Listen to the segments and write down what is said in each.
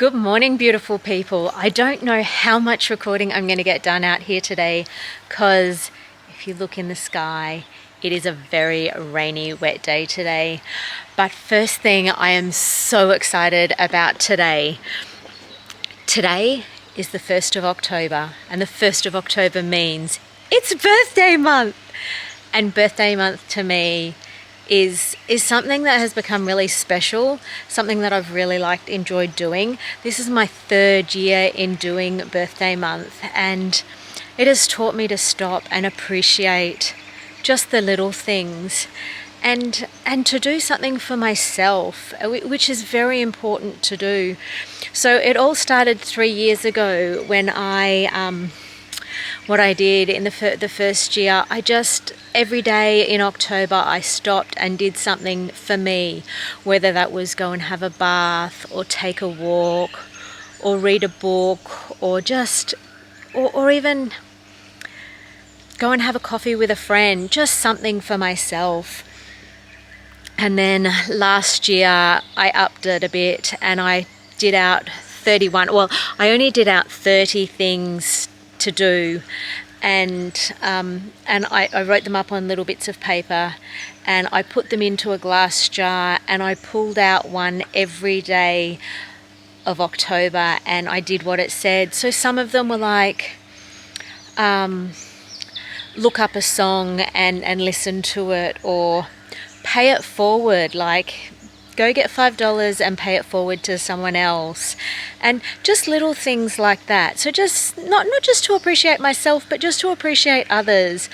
Good morning, beautiful people. I don't know how much recording I'm going to get done out here today because if you look in the sky, it is a very rainy, wet day today. But first thing, I am so excited about today. Today is the 1st of October, and the 1st of October means it's birthday month. And birthday month to me is something that has become really special, something that I've really enjoyed doing. This is my 3rd year in doing birthday month, and it has taught me to stop and appreciate just the little things and to do something for myself, which is very important to do. So it all started 3 years ago when what I did in the first year, every day in October I stopped and did something for me, whether that was go and have a bath or take a walk or read a book or even go and have a coffee with a friend, just something for myself. And then last year I upped it a bit and I did out 31, well, I only did out 30 things to do, and I wrote them up on little bits of paper and I put them into a glass jar and I pulled out one every day of October and I did what it said. So some of them were like look up a song and listen to it, or pay it forward, like go get $5 and pay it forward to someone else, and just little things like that. So just not just to appreciate myself, but just to appreciate others.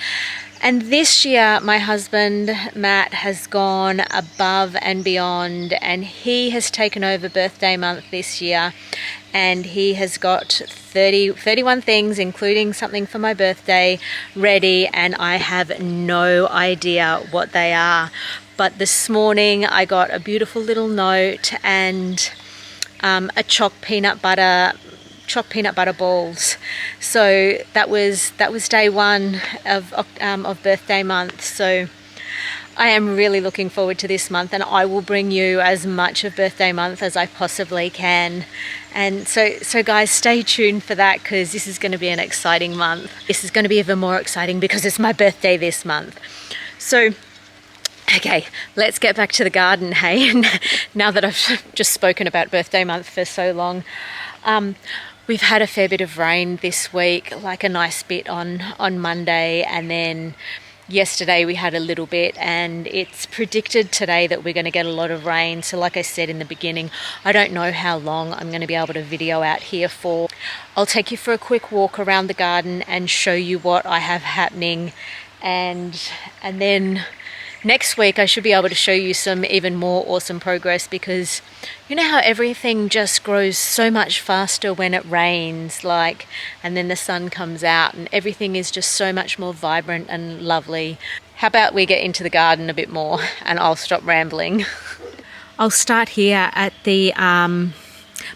And this year my husband Matt has gone above and beyond, and he has taken over birthday month this year, and he has got 31 things, including something for my birthday, ready, and I have no idea what they are. But this morning I got a beautiful little note and a chopped peanut butter balls. So that was day one of birthday month. So I am really looking forward to this month, and I will bring you as much of birthday month as I possibly can. And so guys, stay tuned for that, because this is going to be an exciting month. This is going to be even more exciting because it's my birthday this month. So okay, let's get back to the garden, hey? Now that I've just spoken about birthday month for so long. We've had a fair bit of rain this week, like a nice bit on Monday, and then yesterday we had a little bit, and it's predicted today that we're going to get a lot of rain. So like I said in the beginning, I don't know how long I'm going to be able to video out here for. I'll take you for a quick walk around the garden and show you what I have happening, and then next week I should be able to show you some even more awesome progress, because you know how everything just grows so much faster when it rains, and then the sun comes out and everything is just so much more vibrant and lovely. How about we get into the garden a bit more and I'll stop rambling. I'll start here at the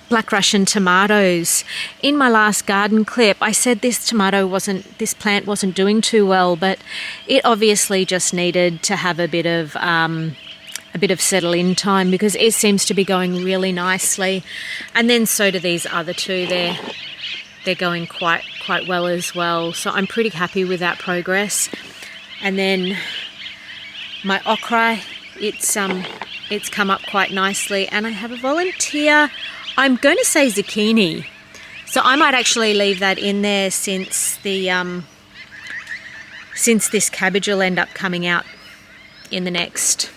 Black Russian tomatoes. In my last garden clip, I said this plant wasn't doing too well, but it obviously just needed to have a bit of settle in time, because it seems to be going really nicely. And then so do these other two. They're going quite well as well. So I'm pretty happy with that progress. And then my okra, it's come up quite nicely, and I have a volunteer. I'm going to say zucchini, so I might actually leave that in there since this cabbage will end up coming out in the next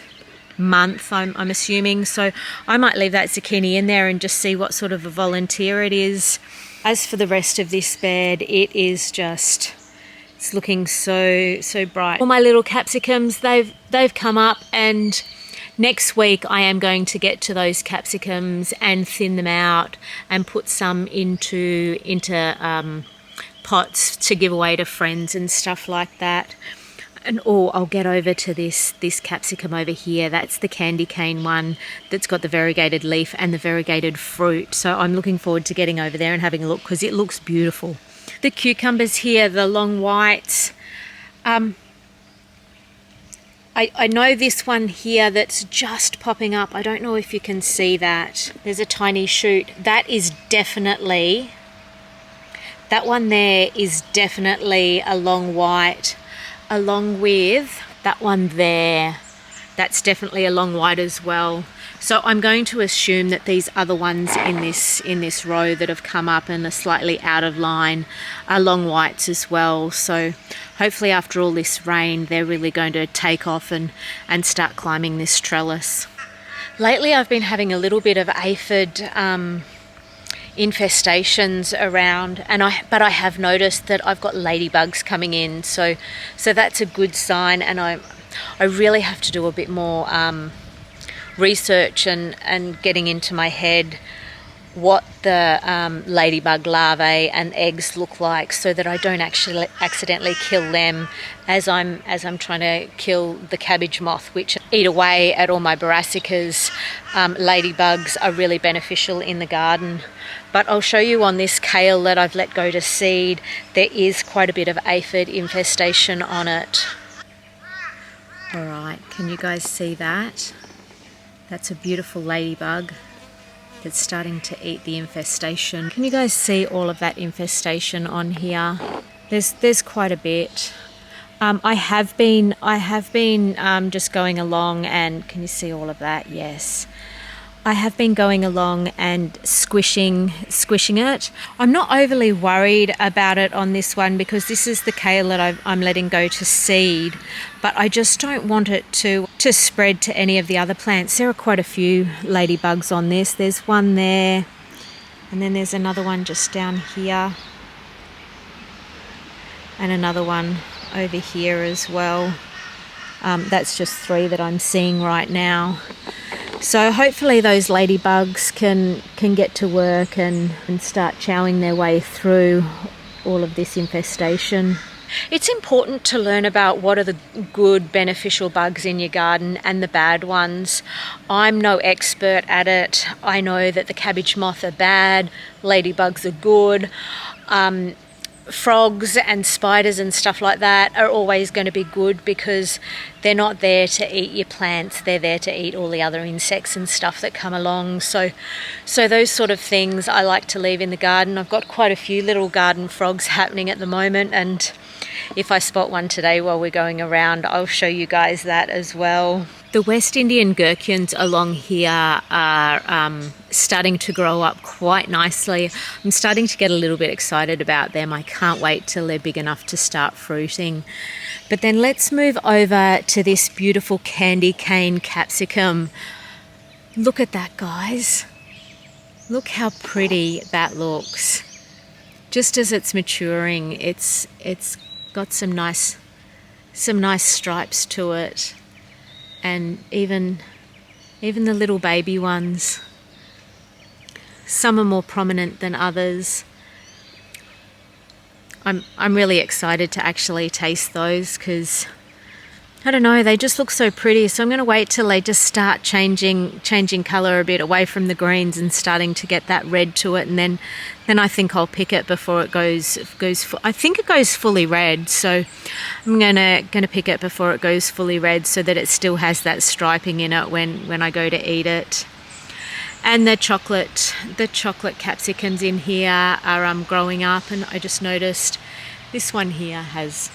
month, I'm assuming. So I might leave that zucchini in there and just see what sort of a volunteer it is. As for the rest of this bed, it's looking so bright. All my little capsicums, they've come up, and next week I am going to get to those capsicums and thin them out and put some into pots to give away to friends and stuff like that. And I'll get over to this capsicum over here. That's the candy cane one that's got the variegated leaf and the variegated fruit. So I'm looking forward to getting over there and having a look, because it looks beautiful. The cucumbers here, the long whites, I know this one here that's just popping up. I don't know if you can see that. There's a tiny shoot. That one there is definitely a long white, along with that one there. That's definitely a long white as well. So I'm going to assume that these other ones in this row that have come up and are slightly out of line are long whites as well. So hopefully after all this rain, they're really going to take off and start climbing this trellis. Lately I've been having a little bit of aphid infestations around, but I have noticed that I've got ladybugs coming in. So that's a good sign, and I really have to do a bit more research and getting into my head what the ladybug larvae and eggs look like, so that I don't actually accidentally kill them as I'm trying to kill the cabbage moth, which eat away at all my brassicas. Ladybugs are really beneficial in the garden. But I'll show you on this kale that I've let go to seed, there is quite a bit of aphid infestation on it. Alright, can you guys see that? That's a beautiful ladybug that's starting to eat the infestation. Can you guys see all of that infestation on here? There's quite a bit. I have been just going along, and can you see all of that? Yes. I have been going along and squishing it. I'm not overly worried about it on this one because this is the kale that I'm letting go to seed, but I just don't want it to spread to any of the other plants. There are quite a few ladybugs on this. There's one there, and then there's another one just down here, and another one over here as well. That's just 3 that I'm seeing right now. So hopefully those ladybugs can get to work and start chowing their way through all of this infestation. It's important to learn about what are the good beneficial bugs in your garden and the bad ones. I'm no expert at it. I know that the cabbage moth are bad, ladybugs are good. Frogs and spiders and stuff like that are always going to be good because they're not there to eat your plants, they're there to eat all the other insects and stuff that come along. So those sort of things I like to leave in the garden. I've got quite a few little garden frogs happening at the moment, and if I spot one today while we're going around, I'll show you guys that as well. The West Indian gherkins along here are starting to grow up quite nicely. I'm starting to get a little bit excited about them. I can't wait till they're big enough to start fruiting. But then let's move over to this beautiful candy cane capsicum. Look at that, guys. Look how pretty that looks. Just as it's maturing, it's got some nice stripes to it. And even the little baby ones. Some are more prominent than others. I'm really excited to actually taste those because I don't know, they just look so pretty. So I'm going to wait till they just start changing colour a bit away from the greens and starting to get that red to it, and then I think I'll pick it before it goes. I think it goes fully red, so I'm gonna pick it before it goes fully red so that it still has that striping in it when I go to eat it. And the chocolate capsicums in here are growing up, and I just noticed this one here has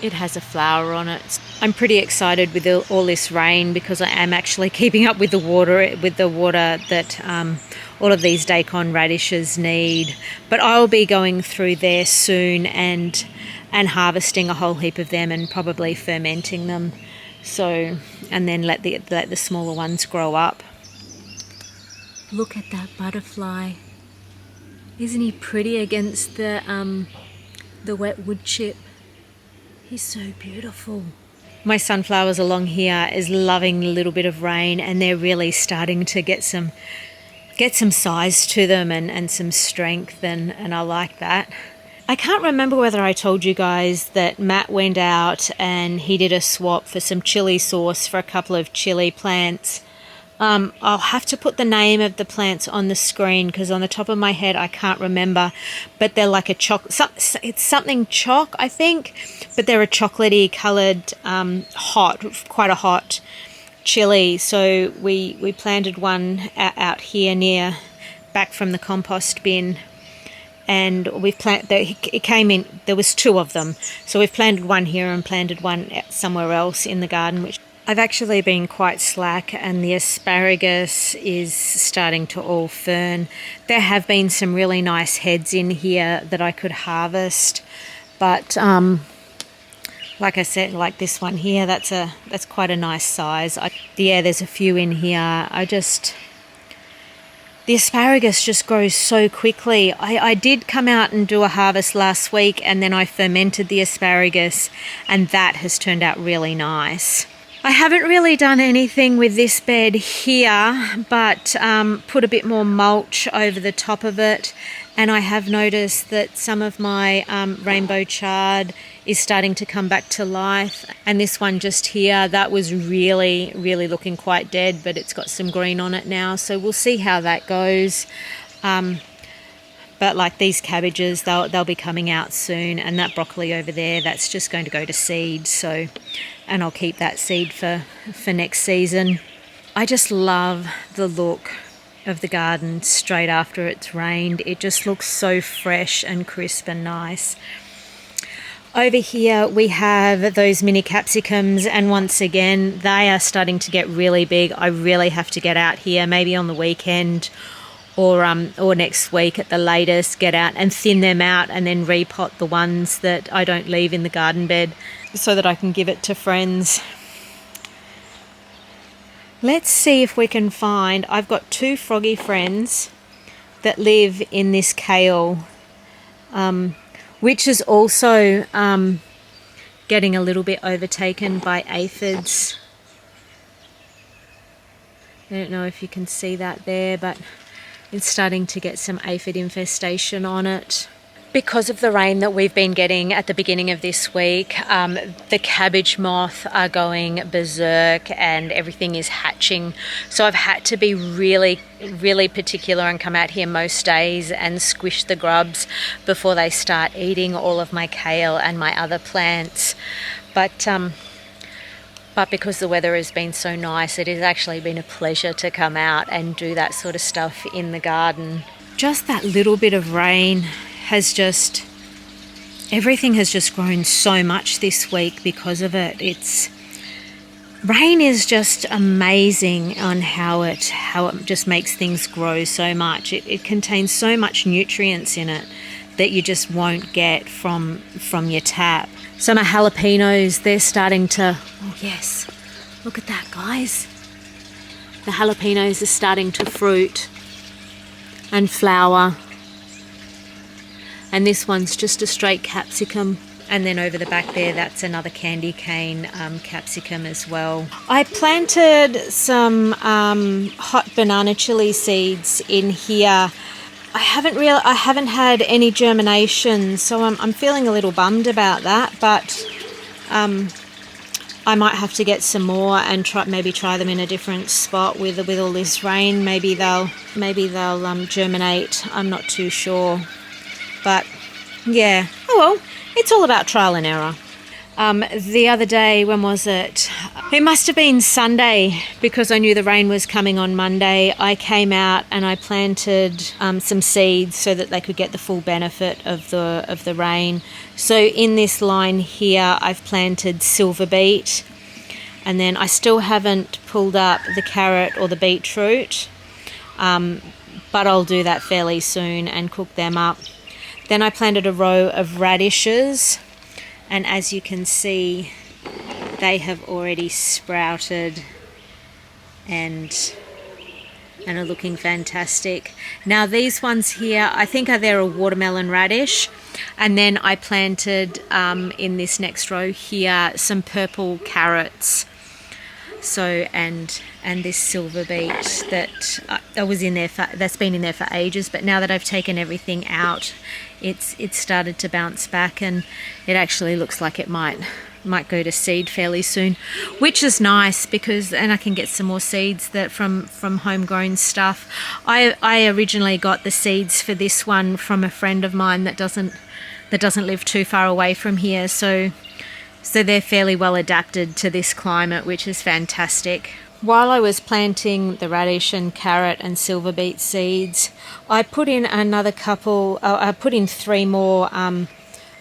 a flower on it. I'm pretty excited with all this rain because I am actually keeping up with the water that all of these daikon radishes need. But I'll be going through there soon and harvesting a whole heap of them and probably fermenting them. So, and then let the smaller ones grow up. Look at that butterfly. Isn't he pretty against the wet wood chip? He's so beautiful. My sunflowers along here is loving a little bit of rain, and they're really starting to get some size to them and some strength, and I like that. I can't remember whether I told you guys that Matt went out and he did a swap for some chili sauce for a couple of chili plants. I'll have to put the name of the plants on the screen because on the top of my head I can't remember, but they're like a it's something chalk, I think, but they're a chocolatey coloured quite a hot chili. So we planted one out here near, back from the compost bin, and it came in, there was 2 of them, so we've planted one here and planted one somewhere else in the garden, which I've actually been quite slack, and the asparagus is starting to all fern. There have been some really nice heads in here that I could harvest, but like I said, like this one here, that's quite a nice size. There's a few in here. The asparagus just grows so quickly. I did come out and do a harvest last week, and then I fermented the asparagus, and that has turned out really nice. I haven't really done anything with this bed here, but put a bit more mulch over the top of it, and I have noticed that some of my rainbow chard is starting to come back to life, and this one just here, that was really looking quite dead, but it's got some green on it now, so we'll see how that goes. But like these cabbages, they'll be coming out soon, and that broccoli over there, that's just going to go to seed. So, and I'll keep that seed for next season. I just love the look of the garden straight after it's rained. It just looks so fresh and crisp and nice. Over here we have those mini capsicums, and once again they are starting to get really big. I really have to get out here, maybe on the weekend or next week at the latest, get out and thin them out and then repot the ones that I don't leave in the garden bed so that I can give it to friends. Let's see if we can find, I've got 2 froggy friends that live in this kale, which is also getting a little bit overtaken by aphids. I don't know if you can see that there, but it's starting to get some aphid infestation on it. Because of the rain that we've been getting at the beginning of this week, the cabbage moth are going berserk and everything is hatching. So I've had to be really particular and come out here most days and squish the grubs before they start eating all of my kale and my other plants. But because the weather has been so nice, it has actually been a pleasure to come out and do that sort of stuff in the garden. Just that little bit of rain everything has just grown so much this week because of it. Rain is just amazing on how it just makes things grow so much. It contains so much nutrients in it that you just won't get from your tap. So my jalapenos, they're starting to, oh yes, look at that, guys. The jalapenos are starting to fruit and flower. And this one's just a straight capsicum. And then over the back there, that's another candy cane capsicum as well. I planted some hot banana chili seeds in here. I haven't had any germination, so I'm feeling a little bummed about that. But I might have to get some more and maybe try them in a different spot with all this rain. Maybe they'll germinate. I'm not too sure. But yeah, oh well, it's all about trial and error. The other day, when was it? It must have been Sunday, because I knew the rain was coming on Monday. I came out and I planted some seeds so that they could get the full benefit of the rain. So in this line here, I've planted silver beet, and then I still haven't pulled up the carrot or the beetroot, but I'll do that fairly soon and cook them up. Then I planted a row of radishes, and as you can see, they have already sprouted and are looking fantastic. Now these ones here, I think they're a watermelon radish, and then I planted in this next row here some purple carrots. So and this silver beet that I was in there that's been in there for ages, but now that I've taken everything out, it's started to bounce back, and it actually looks like it might might go to seed fairly soon, which is nice because and I can get some more seeds that from homegrown stuff. I originally got the seeds for this one from a friend of mine that doesn't live too far away from here, so they're fairly well adapted to this climate, which is fantastic. While I was planting the radish and carrot and silver beet seeds, I put in another couple, I put in 3 more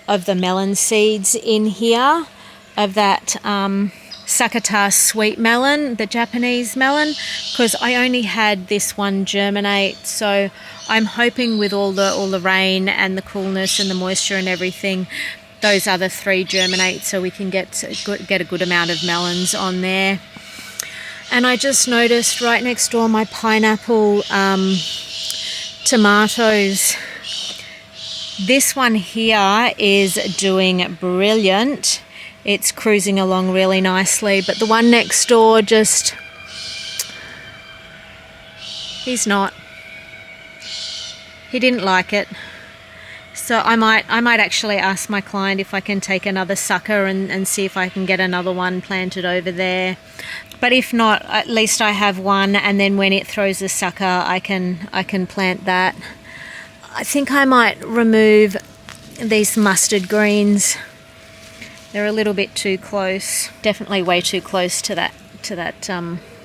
of the melon seeds in here, of that Sakata sweet melon, the Japanese melon, because I only had this one germinate. So I'm hoping with all the rain and the coolness and the moisture and everything, those other 3 germinate so we can get a good amount of melons on there. And I just noticed right next door my pineapple tomatoes. This one here is doing brilliant. It's cruising along really nicely, but the one next door just, he's not. He didn't like it. So I might actually ask my client if I can take another sucker and see if I can get another one planted over there. But if not, at least I have one, and then when it throws a sucker, I can plant that. I think I might remove these mustard greens. They're a little bit too close. Definitely way too close to that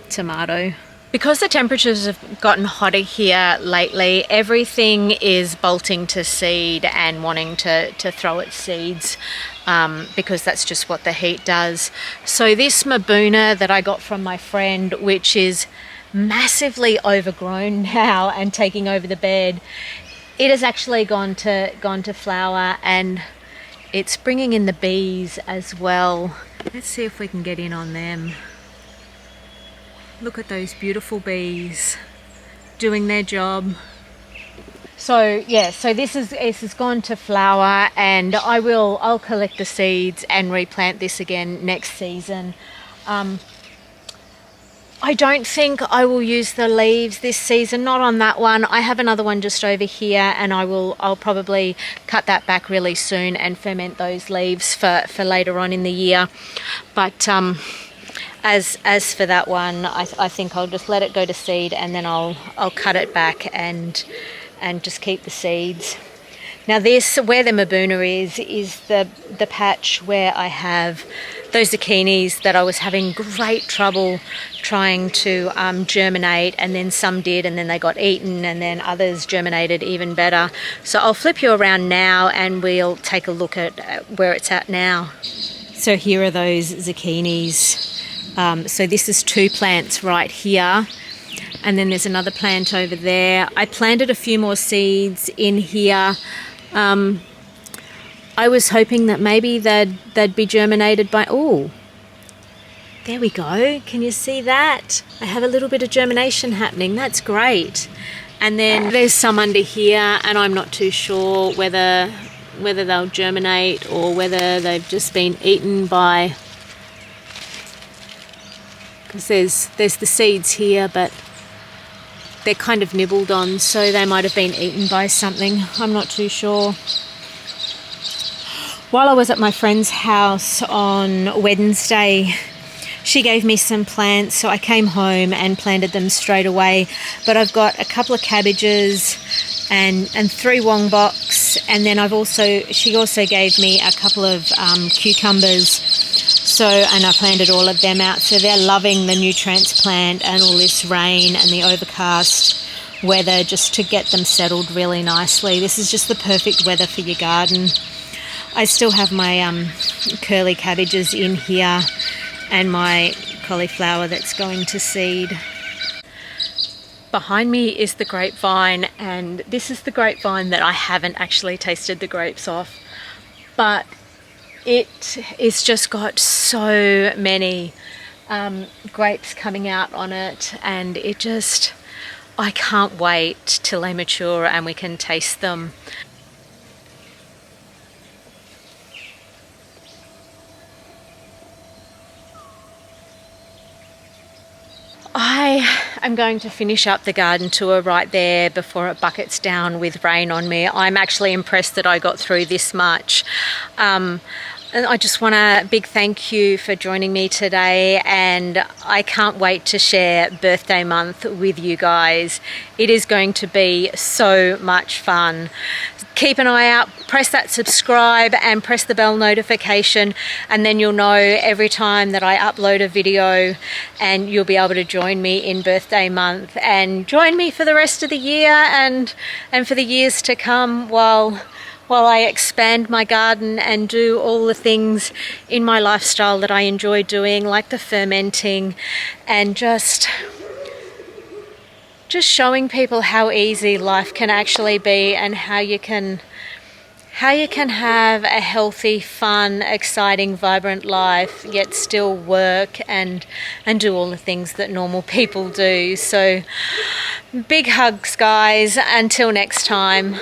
tomato. Because the temperatures have gotten hotter here lately, everything is bolting to seed and wanting to throw its seeds, because that's just what the heat does. So this Mabuna that I got from my friend, which is massively overgrown now and taking over the bed, it has actually gone to flower, and it's bringing in the bees as well. Let's see if we can get in on them. Look at those beautiful bees doing their job. So yeah, so this has gone to flower, and I'll collect the seeds and replant this again next season. I don't think I will use the leaves this season, not on that one. I have another one just over here, and I'll probably cut that back really soon and ferment those leaves for later on in the year. But as for that one, I think I'll just let it go to seed, and then I'll cut it back and just keep the seeds. Now this, where the Mabuna is the patch where I have those zucchinis that I was having great trouble trying to germinate, and then some did, and then they got eaten, and then others germinated even better. So I'll flip you around now and we'll take a look at where it's at now. So here are those zucchinis. So this is 2 plants right here, and then there's another plant over there. I planted a few more seeds in here. I was hoping that maybe they'd be germinated by, oh, there we go. Can you see that? I have a little bit of germination happening. That's great. And then there's some under here, and I'm not too sure whether they'll germinate or whether they've just been eaten by, because there's the seeds here, but they're kind of nibbled on, so they might have been eaten by something. I'm not too sure. While I was at my friend's house on Wednesday, she gave me some plants, so I came home and planted them straight away. But I've got a couple of cabbages and 3 wongboks, and then she also gave me a couple of cucumbers. So, and I planted all of them out. So they're loving the new transplant and all this rain and the overcast weather, just to get them settled really nicely. This is just the perfect weather for your garden. I still have my curly cabbages in here and my cauliflower that's going to seed. Behind me is the grapevine, and this is the grapevine that I haven't actually tasted the grapes off, but it's just got so many grapes coming out on it, and I can't wait till they mature and we can taste them. I'm going to finish up the garden tour right there before it buckets down with rain on me. I'm actually impressed that I got through this much. And I just want a big thank you for joining me today, and I can't wait to share birthday month with you guys. It is going to be so much fun. Keep an eye out, press that subscribe and press the bell notification, and then you'll know every time that I upload a video, and you'll be able to join me in birthday month and join me for the rest of the year and for the years to come while I expand my garden and do all the things in my lifestyle that I enjoy doing, like the fermenting, and just showing people how easy life can actually be, and how you can have a healthy, fun, exciting, vibrant life, yet still work and do all the things that normal people do. So big hugs, guys. Until next time.